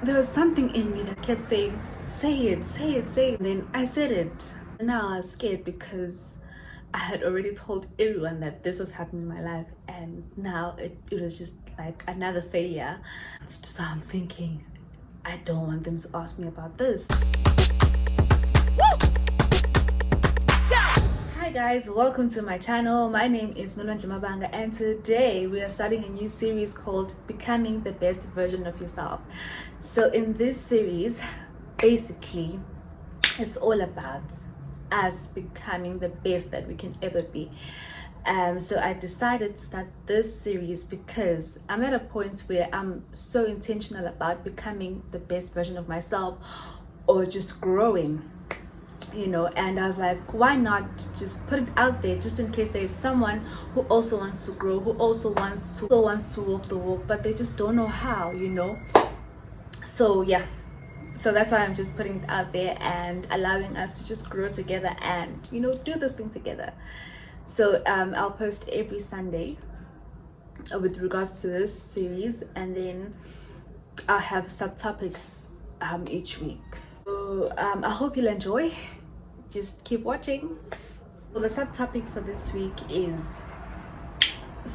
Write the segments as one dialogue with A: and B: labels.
A: there was something in me that kept saying, say it, say it, say it. And then I said it. And now I was scared because I had already told everyone that this was happening in my life, and now it was just like another failure. So I'm thinking, I don't want them to ask me about this. Hi guys, welcome to my channel. My name is Nolwandle Mabanga, and today we are starting a new series called Becoming the Best Version of Yourself. So in this series, basically, it's all about us becoming the best that we can ever be. So I decided to start this series because I'm at a point where I'm so intentional about becoming the best version of myself, or just growing, and I was like, why not just put it out there, just in case there's someone who also wants to grow, who also wants to walk the walk, but they just don't know how. So yeah, so that's why I'm just putting it out there and allowing us to just grow together and do this thing together. So I'll post every Sunday with regards to this series, and then I'll have subtopics each week. So I hope you'll enjoy. Just keep watching. Well, the subtopic for this week is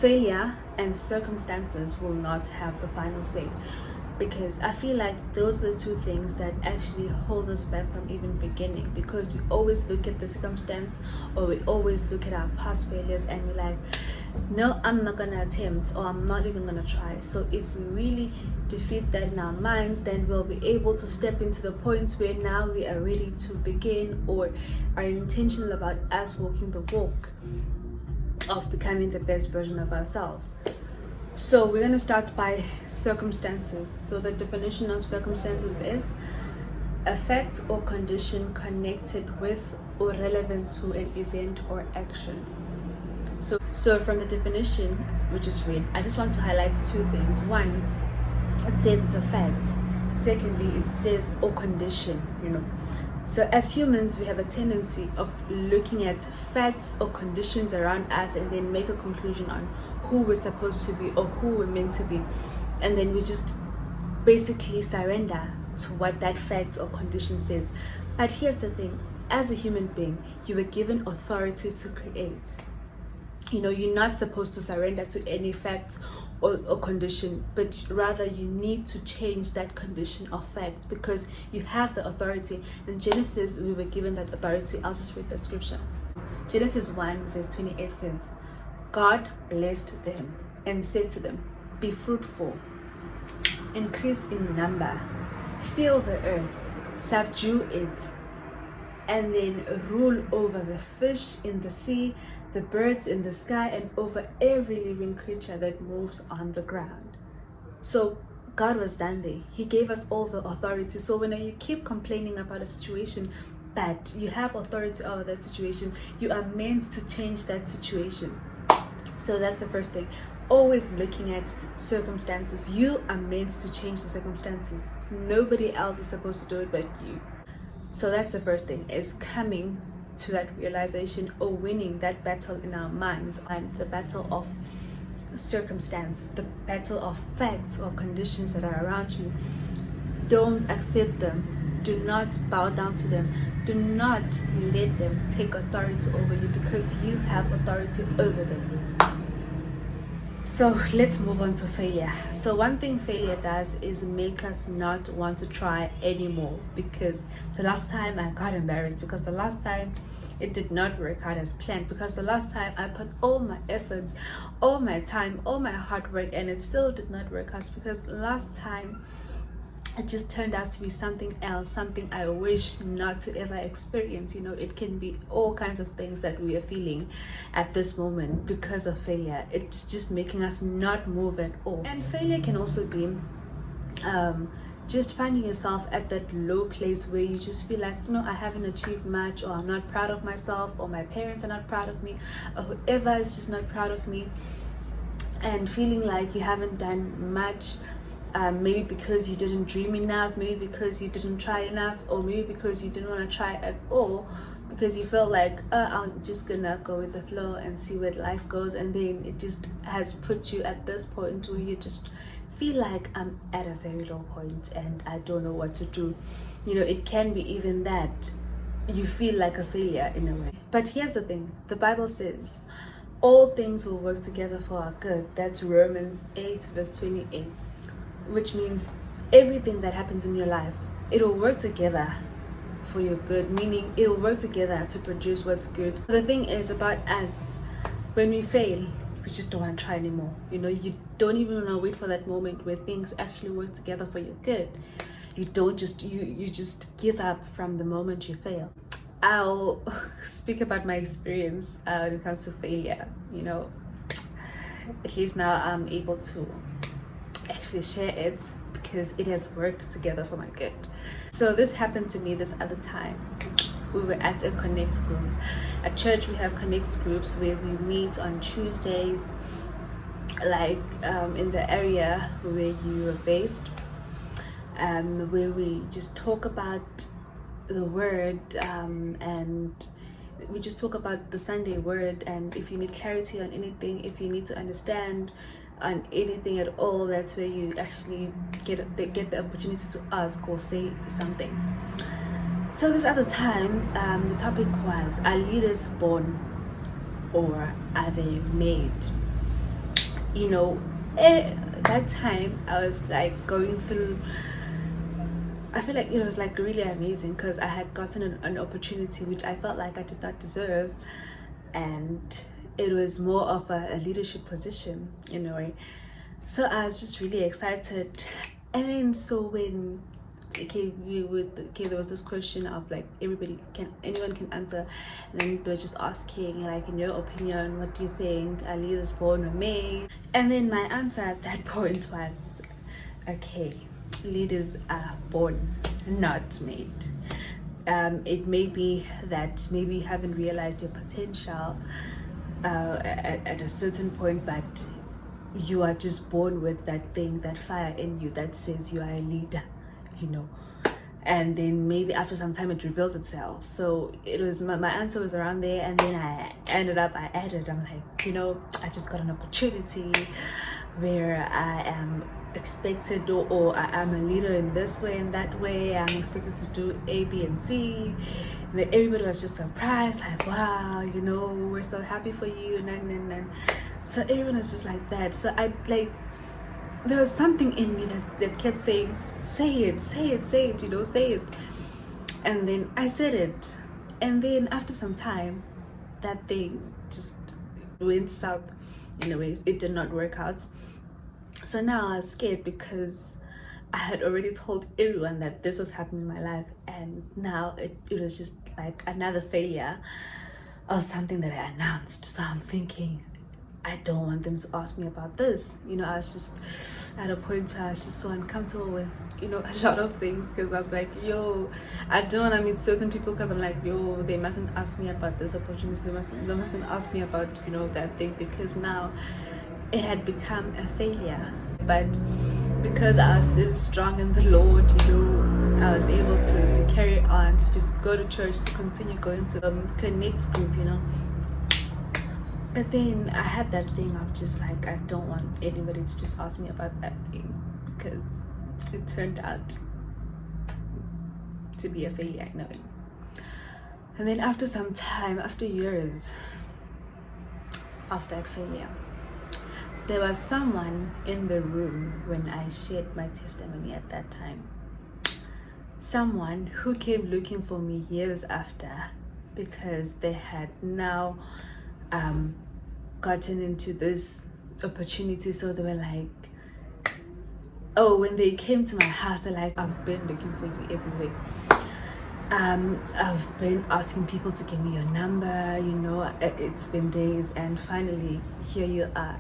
A: failure and circumstances will not have the final say, because I feel like those are the two things that actually hold us back from even beginning, because we always look at the circumstance, or we always look at our past failures and we're like, no, I'm not gonna attempt, or I'm not even gonna try. So if we really defeat that in our minds, then we'll be able to step into the point where now we are ready to begin, or are intentional about us walking the walk of becoming the best version of ourselves. So we're going to start by circumstances. So the definition of circumstances is a fact or condition connected with or relevant to an event or action. So from the definition we just read, I just want to highlight two things. One, it says it's a fact. Secondly, it says or condition, So as humans, we have a tendency of looking at facts or conditions around us and then make a conclusion on who we're supposed to be or who we're meant to be. And then we just basically surrender to what that fact or condition says. But here's the thing, as a human being, you were given authority to create. You're not supposed to surrender to any fact or condition, but rather you need to change that condition or fact, because you have the authority. In Genesis, we were given that authority. I'll just read the scripture. Genesis 1 verse 28 says, God blessed them and said to them, be fruitful, increase in number, fill the earth, subdue it, and then rule over the fish in the sea, the birds in the sky, and over every living creature that moves on the ground. So God was done there. He gave us all the authority. So when you keep complaining about a situation, but you have authority over that situation, you are meant to change that situation. So that's the first thing. Always looking at circumstances. You are meant to change the circumstances. Nobody else is supposed to do it but you. So that's the first thing, is coming to that realization, or winning that battle in our minds, and the battle of circumstance, the battle of facts or conditions that are around you. Don't accept them. Do not bow down to them. Do not let them take authority over you, because you have authority over them. So let's move on to failure. So one thing failure does is make us not want to try anymore, because the last time I got embarrassed, because the last time it did not work out as planned, because the last time I put all my efforts, all my time, all my hard work, and it still did not work out, because last time it just turned out to be something else, something I wish not to ever experience. It can be all kinds of things that we are feeling at this moment because of failure. It's just making us not move at all. And failure can also be just finding yourself at that low place where you just feel like, no, I haven't achieved much, or I'm not proud of myself, or my parents are not proud of me, or whoever is just not proud of me, and feeling like you haven't done much. Maybe because you didn't dream enough, maybe because you didn't try enough, or maybe because you didn't want to try at all, because you felt like, I'm just gonna go with the flow and see where life goes, and then it just has put you at this point where you're just feel like I'm at a very low point and I don't know what to do. It can be even that you feel like a failure in a way. But here's the thing, the Bible says all things will work together for our good. That's Romans 8 verse 28, which means everything that happens in your life, it'll work together for your good, meaning it'll work together to produce what's good. The thing is about us, when we fail, we just don't want to try anymore. You don't even want to wait for that moment where things actually work together for your good. You don't just you just give up from the moment you fail. I'll speak about my experience when it comes to failure. At least now I'm able to actually share it because it has worked together for my good. So this happened to me this other time. We were at a Connect group. At church, we have Connect groups where we meet on Tuesdays, like in the area where you are based, where we just talk about the word, and we just talk about the Sunday word. And if you need clarity on anything, if you need to understand on anything at all, that's where you actually get the opportunity to ask or say something. So this other time, the topic was, are leaders born or are they made? That time I was like going through, I feel like it was like really amazing because I had gotten an opportunity which I felt like I did not deserve, and it was more of a leadership position in a way. So I was just really excited. And then so when there was this question of like anyone can answer, and then they were just asking like, in your opinion, what do you think, are leaders born or made? And then my answer at that point was, okay, leaders are born, not made. It may be that maybe you haven't realized your potential at a certain point, but you are just born with that thing, that fire in you that says you are a leader, and then maybe after some time it reveals itself. So it was my answer was around there, and then I added, I'm like, I just got an opportunity where I am expected or I am a leader in this way and that way. I'm expected to do A, B, and C. And then everybody was just surprised, like, wow, we're so happy for you. And so everyone was just like that. So there was something in me that kept saying, say it, say it. And then I said it. And then after some time, that thing just went south in a way. It did not work out. So now I was scared because I had already told everyone that this was happening in my life, and now it was just like another failure or something that I announced. So I'm thinking, I don't want them to ask me about this. I was just at a point where I was just so uncomfortable with, a lot of things, because I was like, I don't want to meet certain people because I'm like, they mustn't ask me about this opportunity. They mustn't ask me about, that thing, because now it had become a failure. But because I was still strong in the Lord, I was able to carry on, to just go to church, to continue going to the Connect group, But then I had that thing of just like, I don't want anybody to just ask me about that thing, because it turned out to be a failure, And then after some time, after years of that failure, there was someone in the room when I shared my testimony at that time. Someone who came looking for me years after, because they had now gotten into this opportunity. So they were like, when they came to my house, they're like, I've been looking for you everywhere. I've been asking people to give me your number, it's been days, and finally here you are,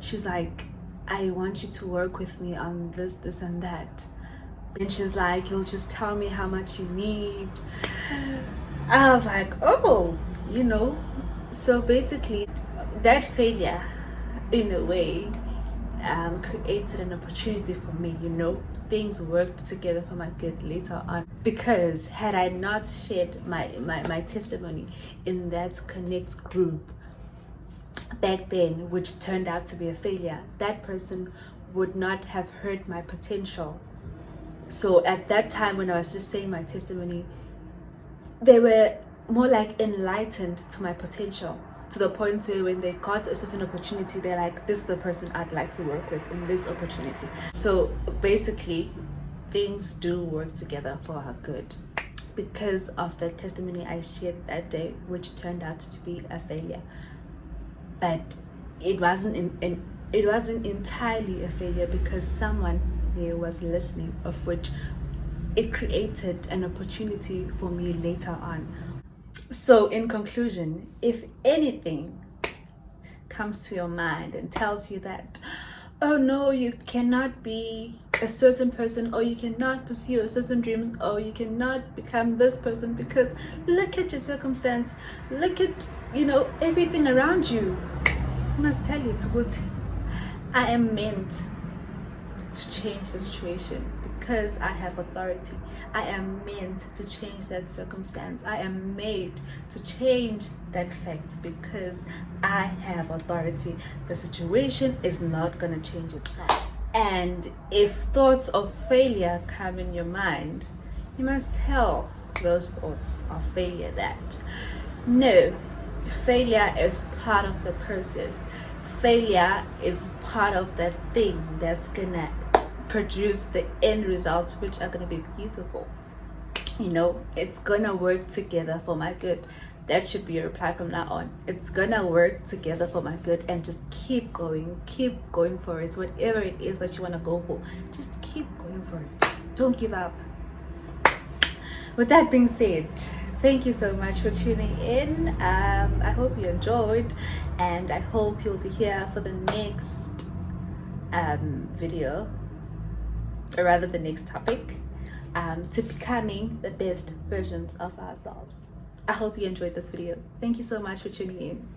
A: She's like, I want you to work with me on this and that. And she's like, you'll just tell me how much you need. I was like, So basically, that failure, in a way, created an opportunity for me, Things worked together for my good later on. Because had I not shared my testimony in that Connect group back then, which turned out to be a failure, that person would not have heard my potential. So at that time when I was just saying my testimony, they were more like enlightened to my potential, to the point where when they got a certain opportunity, they're like, this is the person I'd like to work with in this opportunity. So basically, things do work together for our good. Because of the testimony I shared that day, which turned out to be a failure, but it wasn't entirely a failure, because someone there was listening, of which it created an opportunity for me later on. So in conclusion, if anything comes to your mind and tells you that, oh no, you cannot be a certain person, or you cannot pursue a certain dream, or you cannot become this person because look at your circumstance, look at, everything around you, I must tell you, Tubuti, I am meant to change the situation because I have authority. I am meant to change that circumstance. I am made to change that fact because I have authority. The situation is not going to change itself. And if thoughts of failure come in your mind, you must tell those thoughts of failure that no, failure is part of the process. Failure is part of that thing that's gonna produce the end results, which are gonna be beautiful. It's gonna work together for my good. That should be your reply from now on. It's gonna work together for my good, and just keep going for it. Whatever it is that you wanna go for, just keep going for it. Don't give up. With that being said, thank you so much for tuning in. I hope you enjoyed, and I hope you'll be here for the next video, or rather the next topic, to becoming the best versions of ourselves. I hope you enjoyed this video. Thank you so much for tuning in.